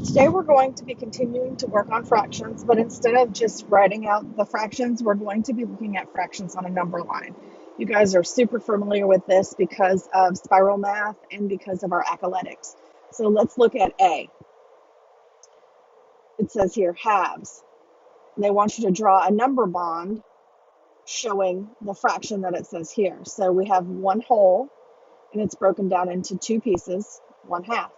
Today we're going to be continuing to work on fractions, but instead of just writing out the fractions, we're going to be looking at fractions on a number line. You guys are super familiar with this because of spiral math and because of our accoletics. So let's look at A. It says here halves. They want you to draw a number bond showing the fraction that it says here. So we have one whole, and it's broken down into two pieces, 1/2.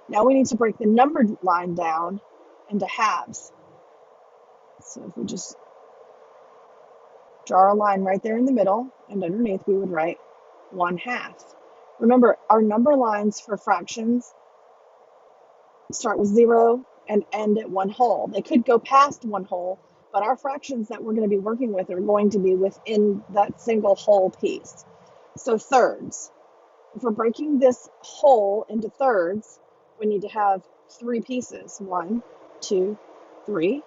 Now we need to break the numbered line down into halves. So if we just draw a line right there in the middle, and underneath we would write 1/2. Remember, our number lines for fractions start with 0 and end at one whole. They could go past one whole, but our fractions that we're going to be working with are going to be within that single whole piece. So thirds. If we're breaking this whole into thirds, we need to have three pieces. 1, 2, 3.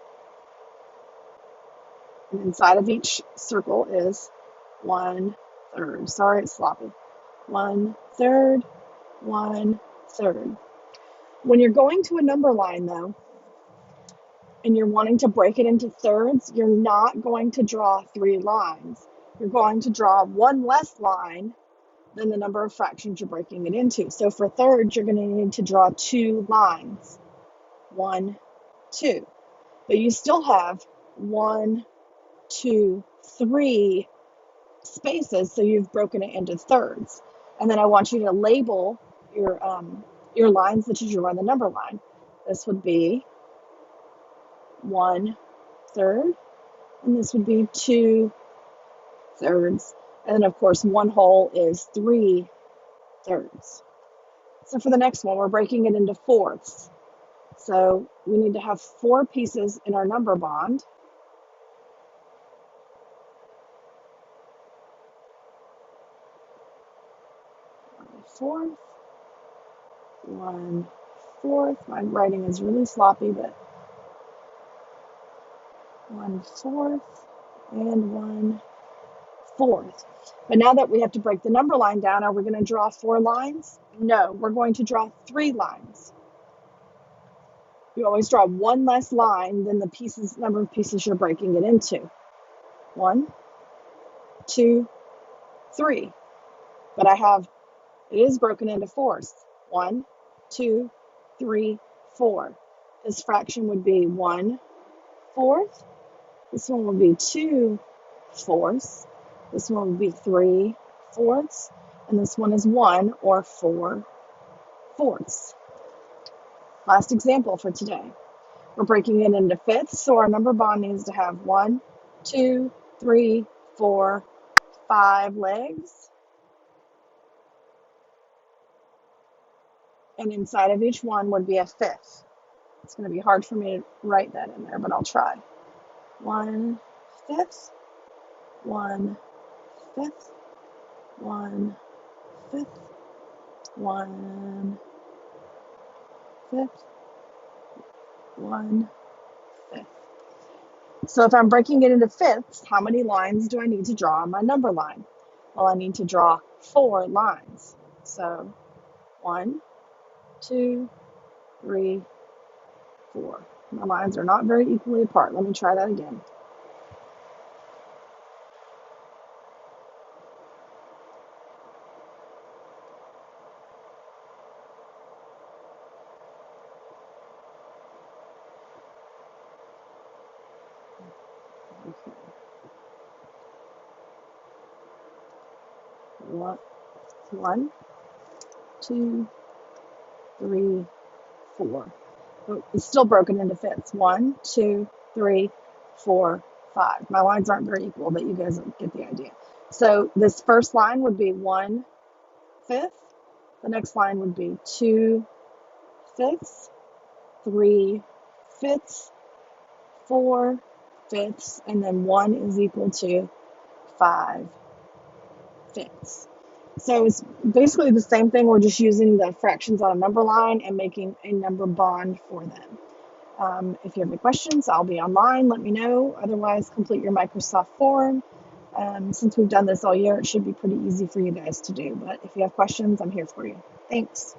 And inside of each circle is 1/3. Sorry, it's sloppy. 1/3, 1/3. When you're going to a number line, though, and you're wanting to break it into thirds, you're not going to draw 3 lines. You're going to draw one less line than the number of fractions you're breaking it into. So for thirds, you're going to need to draw 2 lines. 1, 2. But you still have 1, 2, 3 spaces, so you've broken it into thirds. And then I want you to label your lines that you drew on the number line. This would be 1/3, and this would be 2/3. And then, of course, one whole is 3/3. So for the next one, we're breaking it into fourths. So we need to have 4 pieces in our number bond. Fourth, 1/4. My writing is really sloppy, but 1/4 and 1/4. But now that we have to break the number line down, are we going to draw 4 lines? No, we're going to draw 3 lines. You always draw one less line than the number of pieces you're breaking it into. 1, 2, 3. But it is broken into fourths. 1, 2, 3, 4. This fraction would be 1/4. This one would be 2/4. This one would be 3/4. And this one is 1 or 4/4. Last example for today. We're breaking it into fifths, so our number bond needs to have 1, 2, 3, 4, 5 legs. And inside of each one would be a fifth. It's going to be hard for me to write that in there, but I'll try. 1/5, 1/5, 1/5, 1/5, 1/5. So if I'm breaking it into fifths, how many lines do I need to draw on my number line? Well, I need to draw 4 lines. So 1, 2, 3, 4. My lines are not very equally apart. Let me try that again. Okay. 1, 2, 3, 4. Oh, it's still broken into fifths. 1, 2, 3, 4, 5. My lines aren't very equal, but you guys get the idea. So this first line would be 1/5. The next line would be 2/5, 3/5, 4/5, and then 1 is equal to 5/5. So it's basically the same thing. We're just using the fractions on a number line and making a number bond for them. If you have any questions, I'll be online. Let me know. Otherwise, complete your Microsoft form. Since we've done this all year, it should be pretty easy for you guys to do. But if you have questions, I'm here for you. Thanks.